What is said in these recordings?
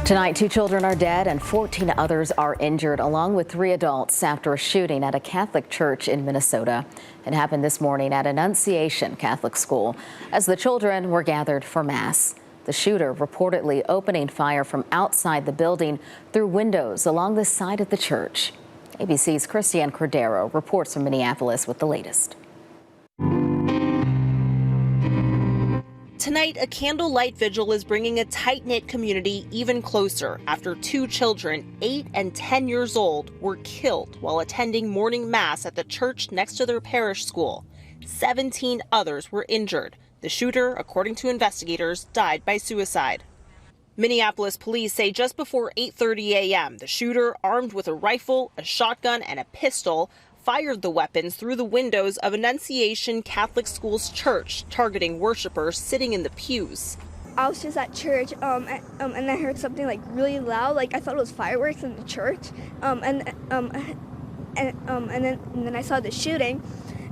Tonight, 2 children are dead and 14 others are injured, along with 3 adults after a shooting at a Catholic church in Minnesota. It happened this morning at Annunciation Catholic School as the children were gathered for Mass. The shooter reportedly opening fire from outside the building through windows along the side of the church. ABC's Christiane Cordero reports from Minneapolis with the latest. Tonight, a candlelight vigil is bringing a tight-knit community even closer after 2 children, 8 and 10 years old, were killed while attending morning mass at the church next to their parish school. 17 others were injured. The shooter, according to investigators, died by suicide. Minneapolis police say just before 8:30 a.m., the shooter, armed with a rifle, a shotgun, and a pistol, fired the weapons through the windows of Annunciation Catholic School's church, targeting worshipers sitting in the pews. I was just at church, and I heard something like really loud, like I thought it was fireworks in the church, and then I saw the shooting,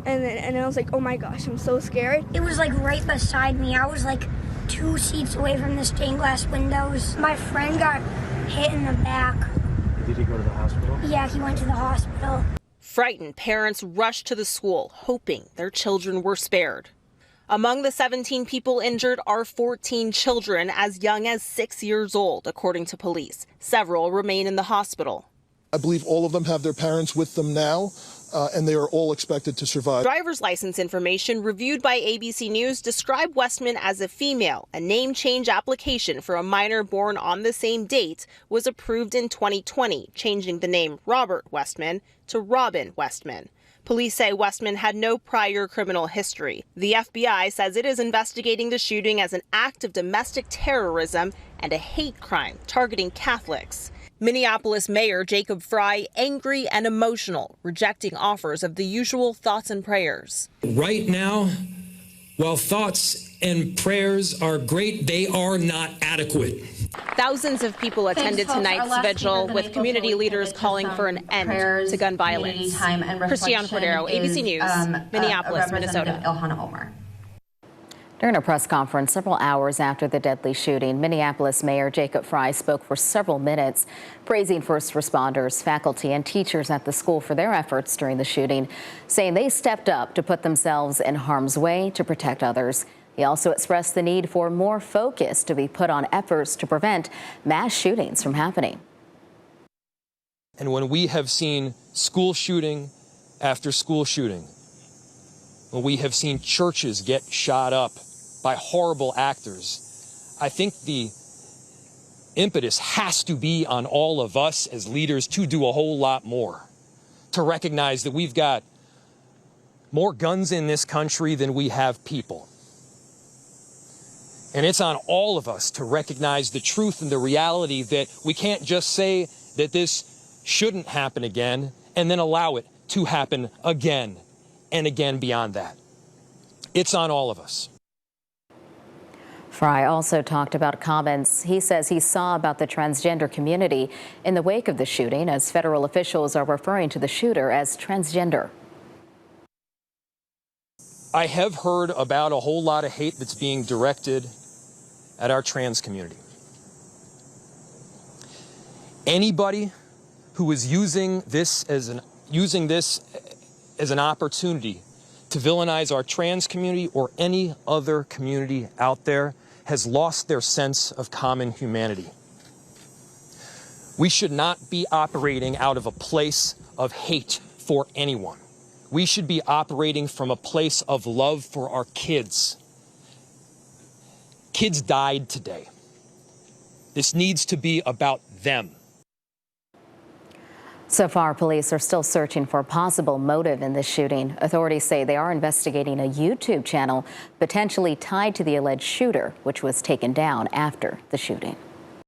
and I was like, oh my gosh, I'm so scared. It was like right beside me. I was like 2 seats away from the stained glass windows. My friend got hit in the back. Did he go to the hospital? Yeah, he went to the hospital. Frightened parents rushed to the school, hoping their children were spared. Among the 17 people injured are 14 children as young as 6 years old, according to police. Several remain in the hospital. I believe all of them have their parents with them now, and they are all expected to survive. Driver's license information reviewed by ABC News described Westman as a female. A name change application for a minor born on the same date was approved in 2020, changing the name Robert Westman to Robin Westman. Police say Westman had no prior criminal history. The FBI says it is investigating the shooting as an act of domestic terrorism and a hate crime targeting Catholics. Minneapolis Mayor Jacob Frey angry and emotional, rejecting offers of the usual thoughts and prayers. Right now, while thoughts and prayers are great, they are not adequate. Thousands of people attended tonight's vigil, with community leaders calling for an end to gun violence. Christiane Cordero, ABC News, Minneapolis, Minnesota. During a press conference several hours after the deadly shooting, Minneapolis Mayor Jacob Frey spoke for several minutes, praising first responders, faculty, and teachers at the school for their efforts during the shooting, saying they stepped up to put themselves in harm's way to protect others. He also expressed the need for more focus to be put on efforts to prevent mass shootings from happening. And when we have seen school shooting after school shooting, when we have seen churches get shot up by horrible actors, I think the impetus has to be on all of us as leaders to do a whole lot more, to recognize that we've got more guns in this country than we have people. And it's on all of us to recognize the truth and the reality that we can't just say that this shouldn't happen again and then allow it to happen again and again beyond that. It's on all of us. Frey also talked about comments he says he saw about the transgender community in the wake of the shooting, as federal officials are referring to the shooter as transgender. I have heard about a whole lot of hate that's being directed at our trans community. Anybody who is using this as an opportunity to villainize our trans community or any other community out there has lost their sense of common humanity. We should not be operating out of a place of hate for anyone. We should be operating from a place of love for our kids. Kids died today. This needs to be about them. So far, police are still searching for a possible motive in this shooting. Authorities say they are investigating a YouTube channel potentially tied to the alleged shooter, which was taken down after the shooting.